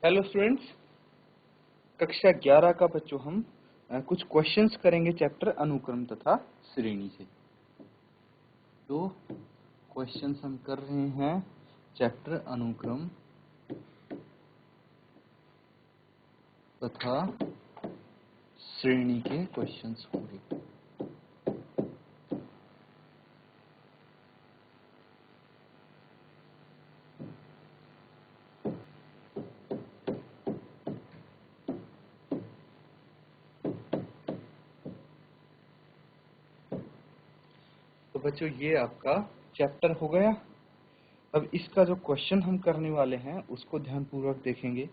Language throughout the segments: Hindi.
हेलो स्टूडेंट्स, कक्षा 11 का बच्चों हम कुछ क्वेश्चंस करेंगे चैप्टर अनुक्रम तथा श्रेणी से। तो क्वेश्चंस हम कर रहे हैं चैप्टर अनुक्रम तथा श्रेणी के क्वेश्चंस होंगे। तो बच्चों ये आपका चैप्टर हो गया। अब इसका जो क्वेश्चन हम करने वाले हैं उसको ध्यानपूर्वक देखेंगे।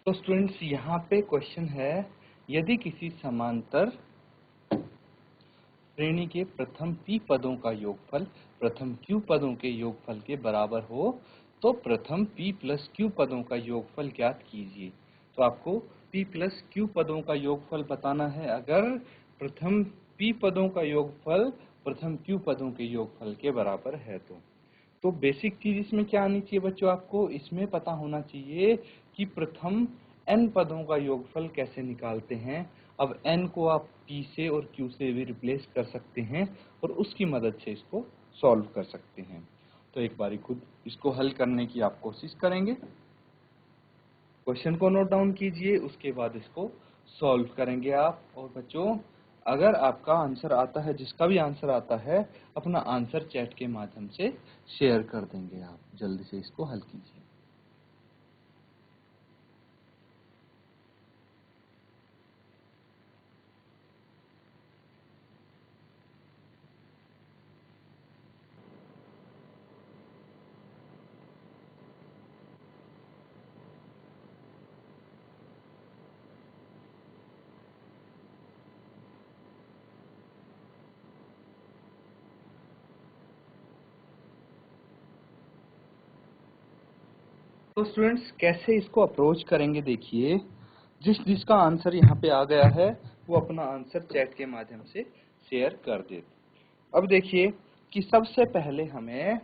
तो स्टूडेंट्स यहाँ पे क्वेश्चन है, यदि किसी समांतर श्रेणी के प्रथम p पदों का योगफल प्रथम q पदों के योगफल के बराबर हो तो प्रथम p प्लस q पदों का योगफल ज्ञात कीजिए। तो आपको p प्लस q पदों का योगफल बताना है अगर प्रथम p पदों का योगफल प्रथम q पदों के योगफल के बराबर है तो बेसिक चीज इसमें क्या आनी चाहिए बच्चों, आपको इसमें पता होना चाहिए कि प्रथम n पदों का योगफल कैसे निकालते हैं। अब n को आप p से और q से भी रिप्लेस कर सकते हैं और उसकी मदद से इसको सॉल्व कर सकते हैं। तो एक बारी खुद इसको हल करने की आप कोशिश करेंगे। क्वेश्चन को नोट डाउन कीजिए, उसके बाद इसको सॉल्व करेंगे आप। और बच्चों अगर आपका आंसर आता है, जिसका भी आंसर आता है, अपना आंसर चैट के माध्यम से शेयर कर देंगे। आप जल्दी से इसको हल कीजिए। तो स्टूडेंट्स कैसे इसको अप्रोच करेंगे, देखिए जिसका आंसर यहाँ पे आ गया है वो अपना आंसर चैट के माध्यम से शेयर कर दे। अब देखिए कि सबसे पहले हमें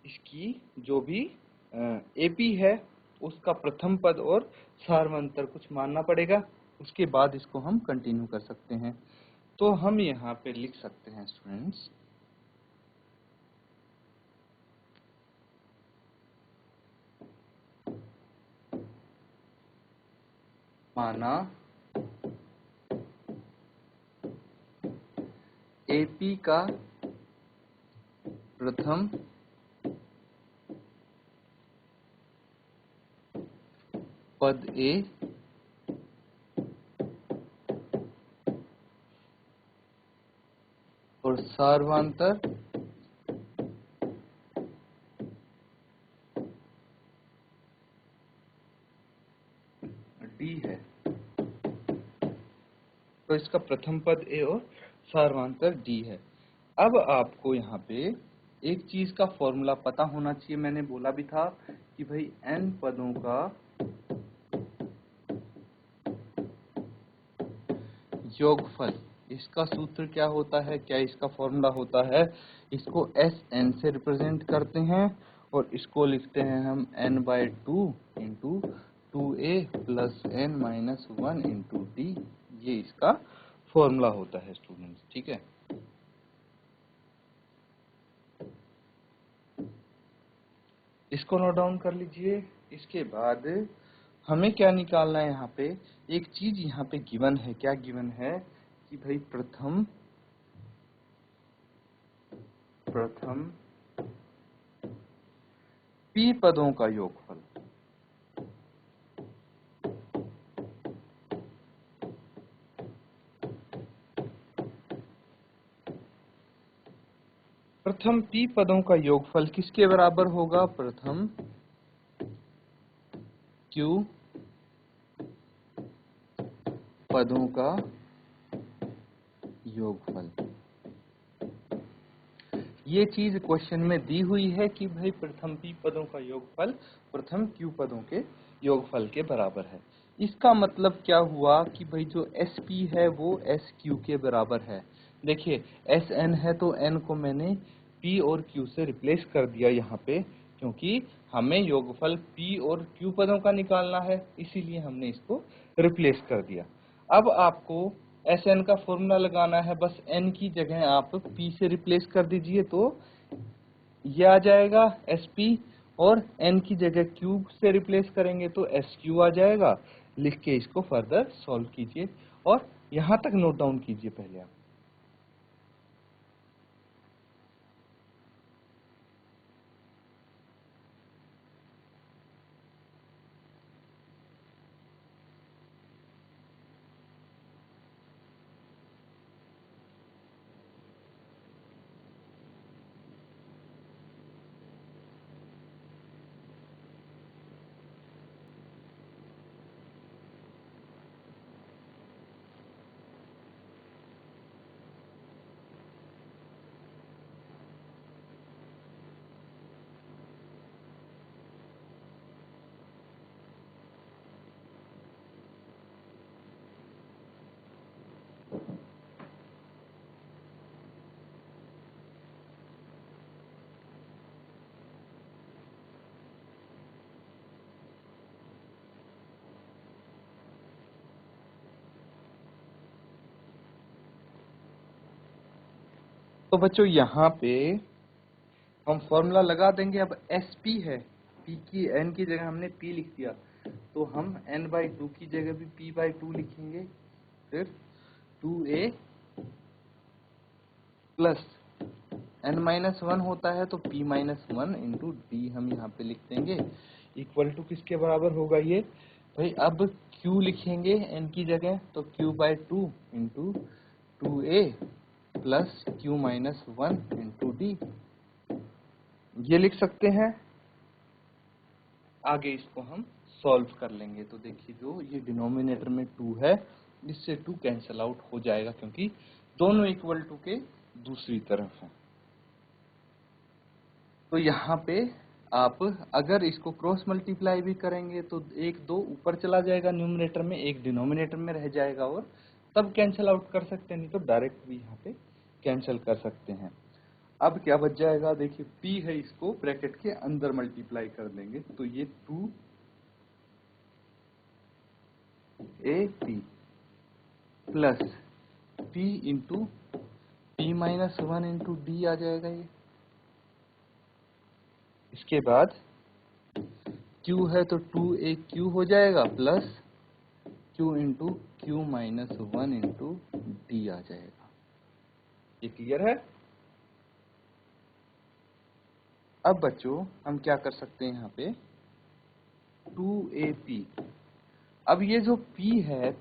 इसकी जो भी एपी है उसका प्रथम पद और सार्वंतर कुछ मानना पड़ेगा, उसके बाद इसको हम कंटिन्यू कर सकते हैं। तो हम यहाँ पे लिख सकते हैं स्टूडेंट्स माना AP का प्रथम पद A और सार्वधातुक D है। तो इसका प्रथम पद A और सार्वधातुक D है। अब आपको यहाँ पे एक चीज का फॉर्मूला पता होना चाहिए। मैंने बोला भी था कि भाई n पदों का योगफल, इसका सूत्र क्या होता है, क्या इसका फॉर्मूला होता है, इसको Sn से रिप्रेजेंट करते हैं और इसको लिखते हैं हम n/2 into 2a plus n minus 1 into d। ये इसका फॉर्मूला होता है स्टूडेंट्स, ठीक है। इसको नोट डाउन कर लीजिए। इसके बाद हमें क्या निकालना है, यहाँ पे एक चीज यहाँ पे गिवन है। क्या गिवन है कि भाई प्रथम p पदों का योगफल। प्रथम p पदों का योगफल किसके बराबर होगा, प्रथम q पदों का योगफल। ये चीज क्वेश्चन में दी हुई है कि भाई प्रथम p पदों का योगफल प्रथम q पदों के योगफल के बराबर है। इसका मतलब क्या हुआ कि भाई जो sp है वो sq के बराबर है। देखिए sn है तो n को मैंने p और q से रिप्लेस कर दिया यहाँ पे, क्योंकि हमें योगफल p और q पदों का निकालना है, इसीलिए हमने इसको रिप्लेस कर दिया। अब आपको Sn का फॉर्मूला लगाना है, बस n की जगह आप p से रिप्लेस कर दीजिए तो ये आ जाएगा sp, और n की जगह q से रिप्लेस करेंगे तो sq आ जाएगा। लिख के इसको फर्दर सॉल्व कीजिए और यहाँ तक नोट डाउन कीजिए पहले आप। तो बच्चों यहाँ पे हम फॉर्मूला लगा देंगे। अब sp है, p की n की जगह हमने p लिख दिया, तो हम n/2 की जगह भी p/2 लिखेंगे। फिर 2a प्लस n-1 होता है तो p-1 इंटू d हम यहाँ पे लिख देंगे। इक्वल टू किसके बराबर होगा ये भाई, अब q लिखेंगे n की जगह तो q/2 into 2a plus q-1 into d, ये लिख सकते हैं। आगे इसको हम सॉल्व कर लेंगे तो देखिए जो ये डिनोमिनेटर में 2 है, इससे 2 कैंसिल आउट हो जाएगा क्योंकि दोनों इक्वल टू के दूसरी तरफ है। तो यहाँ पे आप अगर इसको क्रॉस मल्टीप्लाई भी करेंगे तो 1 2 ऊपर चला जाएगा न्यूमरेटर में, 1 डिनोमिनेटर में रह जाएगा और तब कैंसिल आउट कर सकते हैं, नहीं तो डायरेक्ट भी यहाँ पे कैंसिल कर सकते हैं। अब क्या बच जाएगा, देखिए p है, इसको ब्रैकेट के अंदर मल्टीप्लाई कर देंगे तो ये 2ab plus p into p-1 into d आ जाएगा ये। इसके बाद q है तो 2aq हो जाएगा plus Q into Q minus 1 into D आ जाएगा। ये क्लियर है? अब बच्चों हम क्या कर सकते हैं यहाँ पे 2AP। अब ये जो P है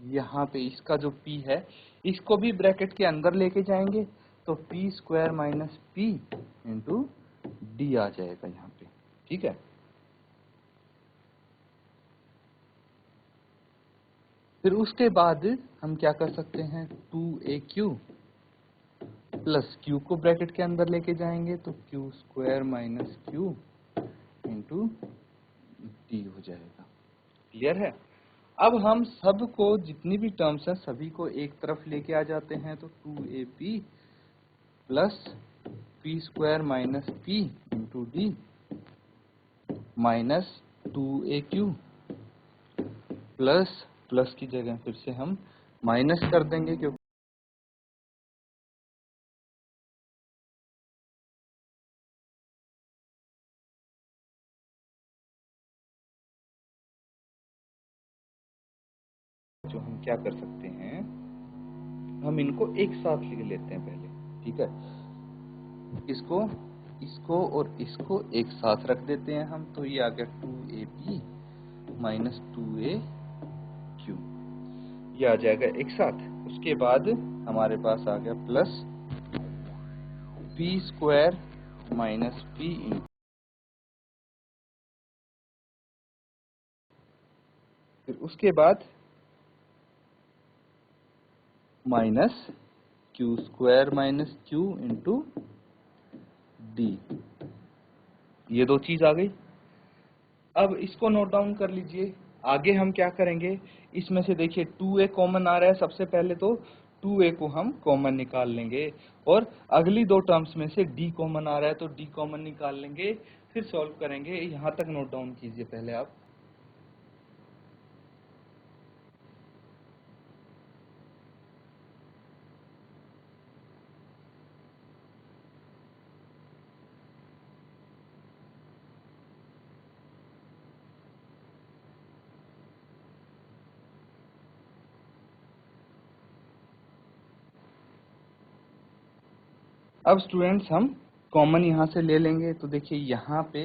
यहाँ पे, इसका जो P है इसको भी ब्रैकेट के अंदर लेके जाएंगे तो P square minus P into D आ जाएगा यहाँ पे। ठीक है, फिर उसके बाद हम क्या कर सकते हैं 2AQ प्लस Q को ब्रैकेट के अंदर लेके जाएंगे तो Q square minus Q into D हो जाएगा। क्लियर है? अब हम सबको जितनी भी टर्म्स हैं सभी को एक तरफ लेके आ जाते हैं तो 2AP plus P square minus P into D minus 2AQ plus plus की जगह फिर से हम माइनस कर देंगे क्योंकि जो हम क्या कर सकते हैं हम इनको एक साथ लिख लेते हैं पहले। ठीक है, इसको इसको और इसको एक साथ रख देते हैं हम तो ये आ गया 2AP माइनस 2AQ, ये आ जाएगा एक साथ। उसके बाद हमारे पास आ गया plus P square minus P फिर उसके बाद minus Q square minus Q into D, ये दो चीज आ गई। अब इसको नोट डाउन कर लीजिए। आगे हम क्या करेंगे, इसमें से देखिए 2A कॉमन आ रहा है, सबसे पहले तो 2A को हम कॉमन निकाल लेंगे और अगली दो टर्म्स में से D कॉमन आ रहा है तो D कॉमन निकाल लेंगे, फिर सॉल्व करेंगे। यहां तक नोट डाउन कीजिए पहले आप। अब स्टूडेंट्स हम कॉमन यहाँ से ले लेंगे तो देखिए यहाँ पे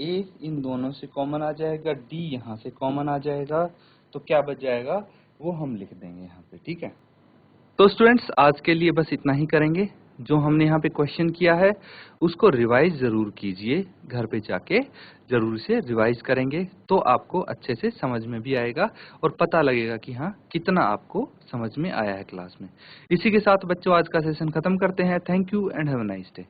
A इन दोनों से कॉमन आ जाएगा, D यहाँ से कॉमन आ जाएगा, तो क्या बच जाएगा वो हम लिख देंगे यहाँ पे। ठीक है, तो स्टूडेंट्स आज के लिए बस इतना ही करेंगे। जो हमने यहाँ पे क्वेश्चन किया है उसको रिवाइज जरूर कीजिए, घर पे जाके जरूर से रिवाइज करेंगे तो आपको अच्छे से समझ में भी आएगा और पता लगेगा कि हाँ कितना आपको समझ में आया है क्लास में। इसी के साथ बच्चों आज का सेशन खत्म करते हैं। Thank you and have a nice day.